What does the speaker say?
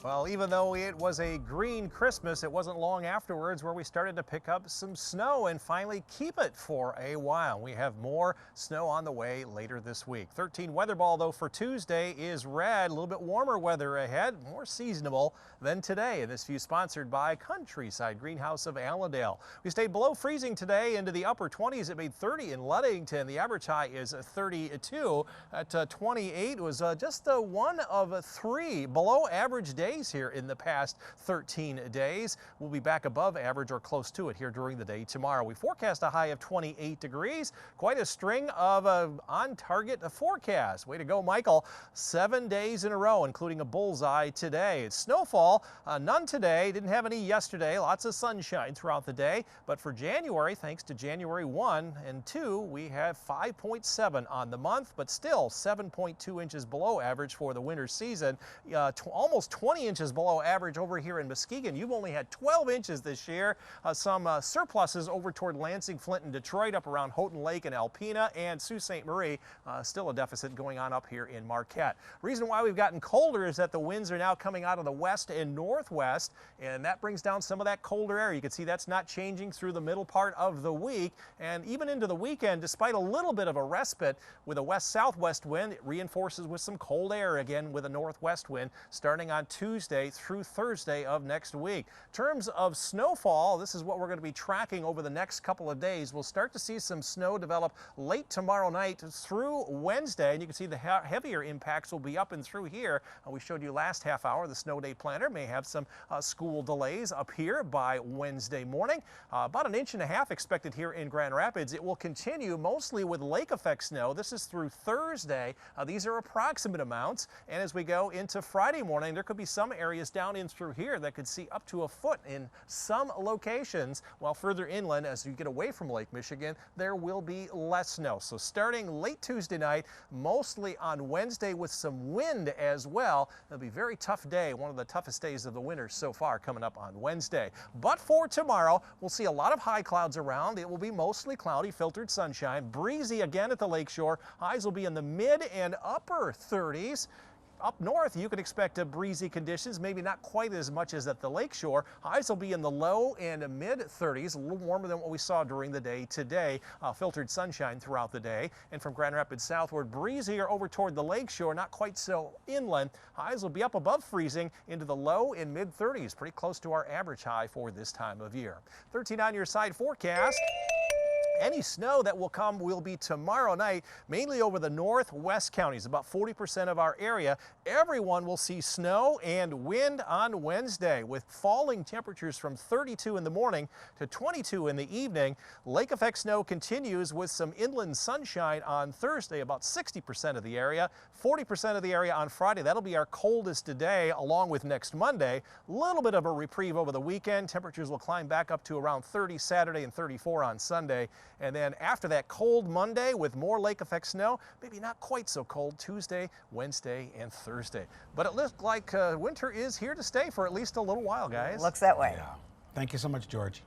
Well, even though it was a green Christmas, it wasn't long afterwards where we started to pick up some snow and finally keep it for a while. We have more snow on the way later this week. 13 weather ball, though, for Tuesday is red. A little bit warmer weather ahead, more seasonable than today. And this view sponsored by Countryside Greenhouse of Allendale. We stayed below freezing today into the upper 20s. It made 30 in Ludington. The average high is 32. At 28 was just one of three below average days here in the past 13 days. We'll be back above average or close to it here during the day tomorrow. We forecast a high of 28 degrees. Quite a string of on-target forecasts. Way to go, Michael. 7 days in a row, including a bullseye today. It's snowfall, none today. Didn't have any yesterday. Lots of sunshine throughout the day. But for January, thanks to January 1 and 2, we have 5.7 on the month, but still 7.2 inches below average for the winter season. Almost 20 inches below average over here in Muskegon. You've only had 12 inches this year. Some surpluses over toward Lansing, Flint, and Detroit, up around Houghton Lake and Alpena, and Sault Ste. Marie. Still a deficit going on up here in Marquette. Reason why we've gotten colder is that the winds are now coming out of the west and northwest, and that brings down some of that colder air. You can see that's not changing through the middle part of the week, and even into the weekend, despite a little bit of a respite with a west-southwest wind, it reinforces with some cold air again with a northwest wind starting on Tuesday through Thursday of next week. In terms of snowfall, this is what we're going to be tracking over the next couple of days. We'll start to see some snow develop late tomorrow night through Wednesday, and you can see the heavier impacts will be up and through here. We showed you last half hour the snow day planner may have some school delays up here by Wednesday morning. About 1.5 inches expected here in Grand Rapids. It will continue mostly with lake effect snow. This is through Thursday. These are approximate amounts, and as we go into Friday morning, there could be some areas down in through here that could see up to a foot in some locations, while further inland as you get away from Lake Michigan, there will be less snow. So starting late Tuesday night, mostly on Wednesday with some wind as well. It'll be a very tough day, one of the toughest days of the winter so far coming up on Wednesday. But for tomorrow, we'll see a lot of high clouds around. It will be mostly cloudy, filtered sunshine, breezy again at the lakeshore. Highs will be in the mid and upper 30s. Up north, you could expect breezy conditions, maybe not quite as much as at the lakeshore. Highs will be in the low and mid 30s, a little warmer than what we saw during the day today. Filtered sunshine throughout the day. And from Grand Rapids southward, breezier over toward the lakeshore, not quite so inland. Highs will be up above freezing into the low and mid 30s, pretty close to our average high for this time of year. 13 on your side forecast. Any snow that will come will be tomorrow night, mainly over the northwest counties, about 40% of our area. Everyone will see snow and wind on Wednesday with falling temperatures from 32 in the morning to 22 in the evening. Lake effect snow continues with some inland sunshine on Thursday, about 60% of the area, 40% of the area on Friday. That'll be our coldest today along with next Monday. A little bit of a reprieve over the weekend. Temperatures will climb back up to around 30 Saturday and 34 on Sunday. And then after that, cold Monday with more lake effect snow, maybe not quite so cold Tuesday, Wednesday, and Thursday. But it looks like winter is here to stay for at least a little while, guys. Looks that way. Yeah. Thank you so much, George.